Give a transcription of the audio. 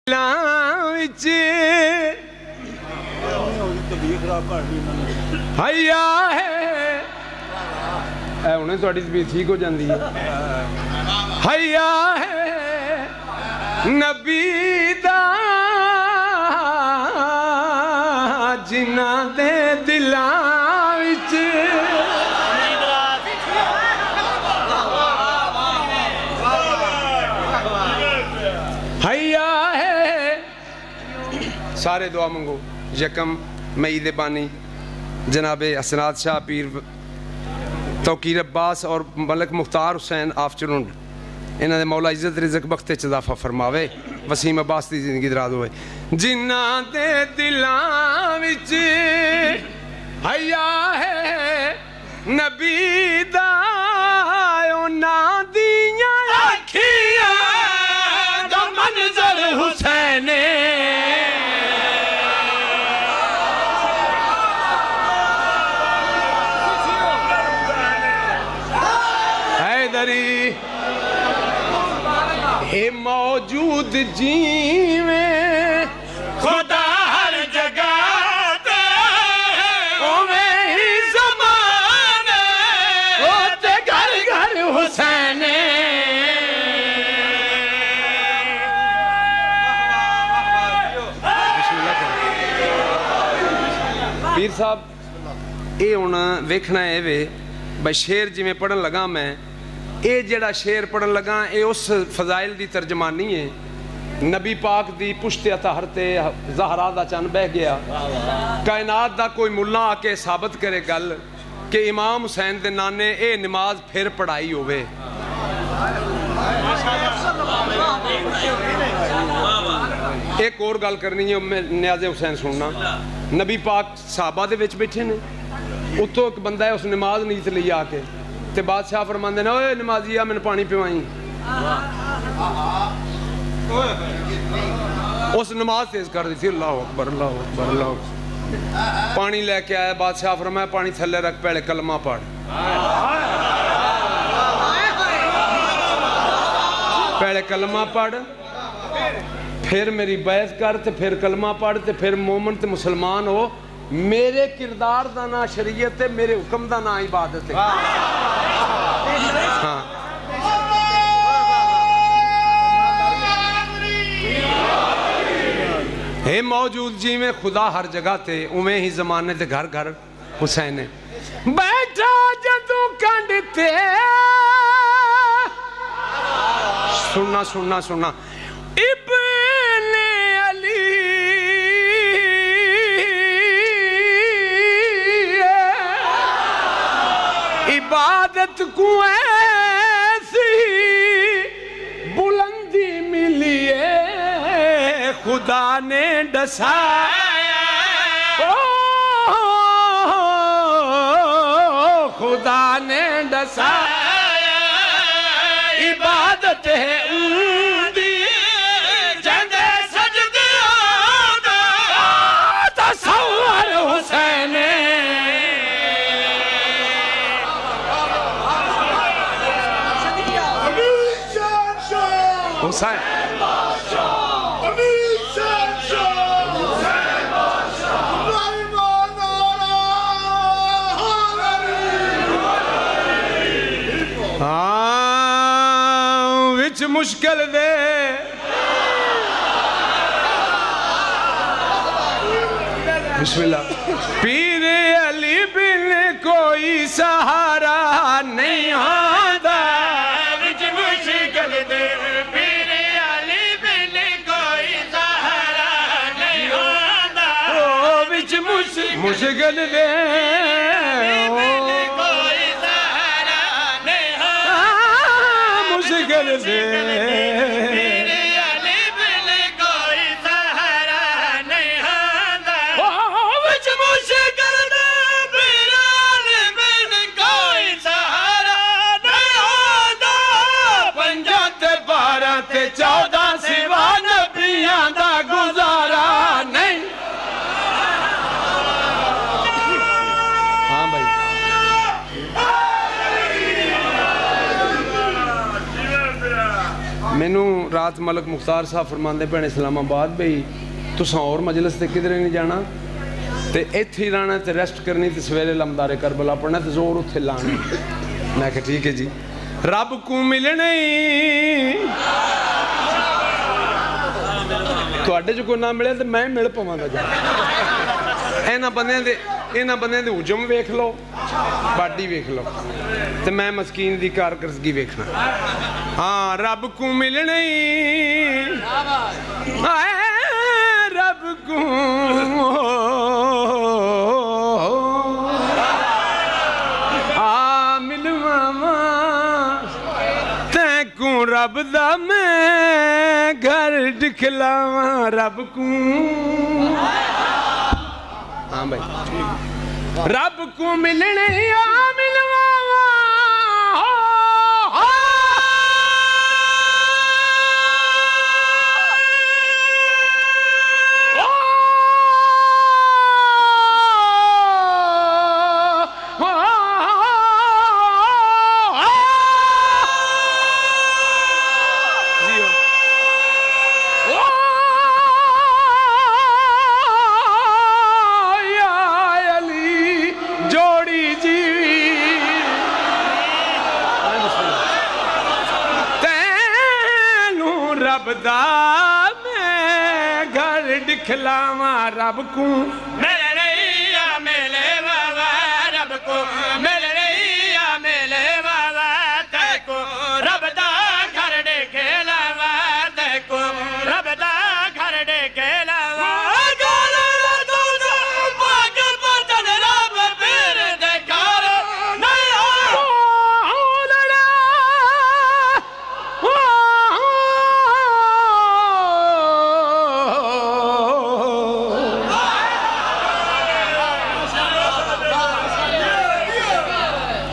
حیا ہے انہیں تھوڑی طبیعت ٹھیک ہو جاندی ہے. حیا ہے نبی دا جنہاں دے دلاں وچ حیا ہے. سارے دعا منگو. یکم مئی دے بانی جناب اسناد شاہ پیر توقیر عباس اور ملک مختار حسین آفچرونڈ انہاں دے مولا عزت رزق بخت وچ اضافہ فرماوے. وسیم عباس دی زندگی دراز ہوئے. جنہاں دے دلاں وچ حیا ہے نبی دا انہاں دیاں اکھیاں دا منظر حسین اے موجود جیویں خدا ہر جگہ تے اویں ہی زمان ہوتے گھر گھر حسین. پیر صاحب اے ہونا ویکھنا ہے وے بھائی شعر جی میں پڑھن لگا میں اے جڑا شعر پڑھن لگا اے اس فضائل دی ترجمانی ہے. نبی پاک دی پشت اطہر تے زہرا دا چن بہ گیا. کائنات دا کوئی ملا آ کے ثابت کرے گل کہ امام حسین دے نانے اے نماز پھر پڑھائی ہوئے. ایک اور گل کرنی ہے میں نیاز حسین سننا. نبی پاک صحابہ دے وچ بیٹھے نے اتو ایک بندہ ہے اس نماز نیت لئی آ کے تے بادشاہ فرماندے نے اوے نمازیہ میں پانی پیوائیں. اس نماز تیز کر دی تھی. اللہ اکبر اللہ اکبر اللہ اکبر. پانی لے کے آیا. بادشاہ فرمایا پانی تھلے رکھ پہلے کلمہ پڑھ. پہلے کلمہ پڑھ پھر میری بیعت کر تے پھر کلمہ پڑھ تے پھر مومن تے مسلمان ہو. میرے کردار دا نا شریعت ہے میرے حکم دا نا عبادت ہے. ہاں ہے موجود جی میں خدا ہر جگہ تے اویں ہی زمانے تے گھر گھر حسین ہے. بیٹھا جدو کنڈ تے سننا سننا سننا ابن علی عبادت کو ایسی بلندی ملی ہے خدا نے ڈسایا. خدا نے ڈسایا عبادت ہے اندی جندے سجدیوں دا تصور حسین حسین. وچ مشکل دے بسم اللہ. پیر علی بن کوئی سہارا نہیں ہوتا. وچ مشکل دے پیر علی بن کوئی سہارا نہیں ہوتا. وچ مشکل دے مشکل دے میرے علی بن کوئی سہارا نہیں ہوتا. وچ مشکل دے میرے علی بن کوئی سہارا نہیں ہوتا. 5 تے 12 تے 14 سوا نبیاں دا گزارا نہیں. ہاں بھائی مینوں رات ملک مختار صاحب فرماندے پے اسلام آباد بھئی تساں اور مجلس تے کدھر نہیں جانا تے ایتھے ہی رہنا تے ریسٹ کرنی تے سویرے لمدار کربلا پڑھنا تے زور اتھے لانا. میں کہا ٹھیک ہے جی. رب کو ملنے تواڈے جو کوئی نہ ملے تے میں مل پواں گا جا. اینا بندیاں دے حجم ویکھ لو باڈی ویکھ لو تے میں مسکین دی کارکردگی ویکھنا. ہاں رب کو ملنے رب کو ملواں تے کو رب دا میں گھر دکھلاواں رب کو. ہاں بھائی رب کو ملنے ملواں رب دا میں گھر دکھلاواں رب کو.